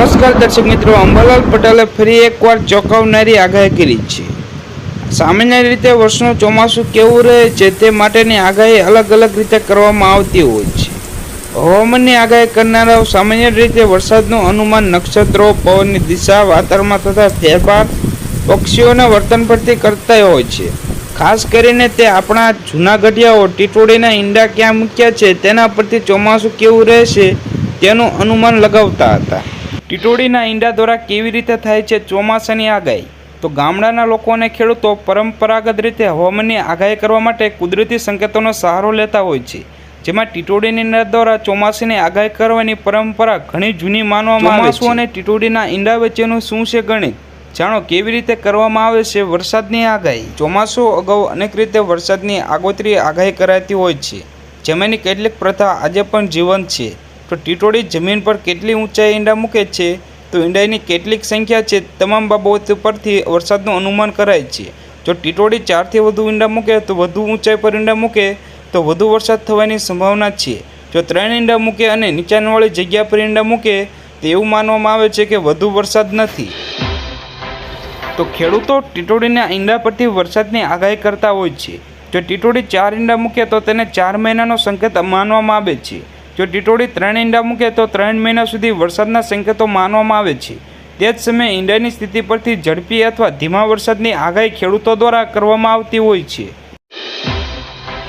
નમસ્કાર દર્શક મિત્રો, અંબાલાલ પટેલે ફરી એકવાર ચોંકાવનારી આગાહી કરી છે। સામાન્ય રીતે વર્ષનું ચોમાસું કેવું રહે છે તે માટેની આગાહી અલગ અલગ રીતે કરવામાં આવતી હોય છે। હવામાનની આગાહી કરનારાઓ સામાન્ય રીતે વરસાદનું અનુમાન નક્ષત્રો, પવનની દિશા, વાતાવરણમાં થતા ફેરફાર, પક્ષીઓના વર્તન પરથી કરતા હોય છે। ખાસ કરીને તે આપણા જૂના ગઢિયાઓ ટીટોડીના ઈંડા ક્યાં મૂક્યા છે તેના પરથી ચોમાસું કેવું રહેશે તેનું અનુમાન લગાવતા હતા। ટીટોડીના ઈંડા દ્વારા કેવી રીતે થાય છે ચોમાસાની આગાહી? તો ગામડાના લોકો અને ખેડૂતો પરંપરાગત રીતે હવામાનની આગાહી કરવા માટે કુદરતી સંકેતોનો સહારો લેતા હોય છે, જેમાં ટીટોડીના ઈંડા દ્વારા ચોમાસાની આગાહી કરવાની પરંપરા ઘણી જૂની માનવામાં આવે છે। ચોમાસું અને ટીટોડીના ઈંડા વચ્ચેનું શું છે ગણિત? જાણો કેવી રીતે કરવામાં આવે છે વરસાદની આગાહી। ચોમાસું અગાઉ અનેક રીતે વરસાદની આગોતરી આગાહી કરાતી હોય છે, જેમાંની કેટલીક પ્રથા આજે પણ જીવંત છે। તો ટીટોડી જમીન પર કેટલી ઊંચાઈ ઈંડા મૂકે છે, તો ઈંડાની કેટલીક સંખ્યા છે, તમામ બાબતો પરથી વરસાદનું અનુમાન કરાય છે। જો ટીટોડી 4થી વધુ ઈંડા મૂકે તો વધુ ઊંચાઈ પર ઈંડા મૂકે તો વધુ વરસાદ થવાની સંભાવના છે। જો 3 ઈંડા મૂકે અને નીચાણવાળી જગ્યા પર ઈંડા મૂકે તો એવું માનવામાં આવે છે કે વધુ વરસાદ નથી। તો ખેડૂતો ટીટોડીના ઈંડા પરથી વરસાદની આગાહી કરતા હોય છે। જો ટીટોડી 4 ઈંડા મૂકે તો તેને 4 મહિનાનો સંકેત માનવામાં આવે છે। જો ટીટોડી 3 ઈંડા મૂકે તો 3 મહિના સુધી વરસાદના સંકેતો માનવામાં આવે છે। તે જ સમયે ઈંડાની સ્થિતિ પરથી ઝડપી અથવા ધીમા વરસાદની આગાહી ખેડૂતો દ્વારા કરવામાં આવતી હોય છે।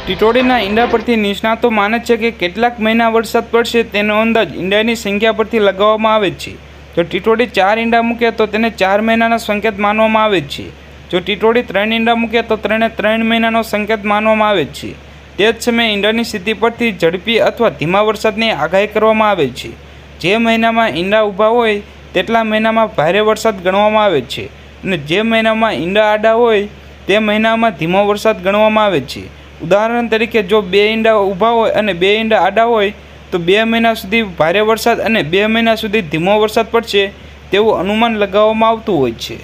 ટીટોડીના ઈંડા પરથી નિષ્ણાતો માને છે કે કેટલાક મહિના વરસાદ પડશે તેનો અંદાજ ઈંડાની સંખ્યા પરથી લગાવવામાં આવે છે। જો ટીટોડી 4 ઈંડા મૂકે તો તેને 4 મહિનાનો સંકેત માનવામાં આવે છે। જો ટીટોડી 3 ઈંડા મૂકે તો તેને 3 મહિનાનો સંકેત માનવામાં આવે છે। તે જ સમયે ઈંડાની સ્થિતિ પરથી ઝડપી અથવા ધીમા વરસાદની આગાહી કરવામાં આવે છે। જે મહિનામાં ઈંડા ઊભા હોય તેટલા મહિનામાં ભારે વરસાદ ગણવામાં આવે છે, અને જે મહિનામાં ઈંડા આડા હોય તે મહિનામાં ધીમો વરસાદ ગણવામાં આવે છે। ઉદાહરણ તરીકે, જો 2 ઈંડા ઊભા હોય અને 2 ઈંડા આડા હોય તો 2 મહિના સુધી ભારે વરસાદ અને 2 મહિના સુધી ધીમો વરસાદ પડશે તેવું અનુમાન લગાવવામાં આવતું હોય છે।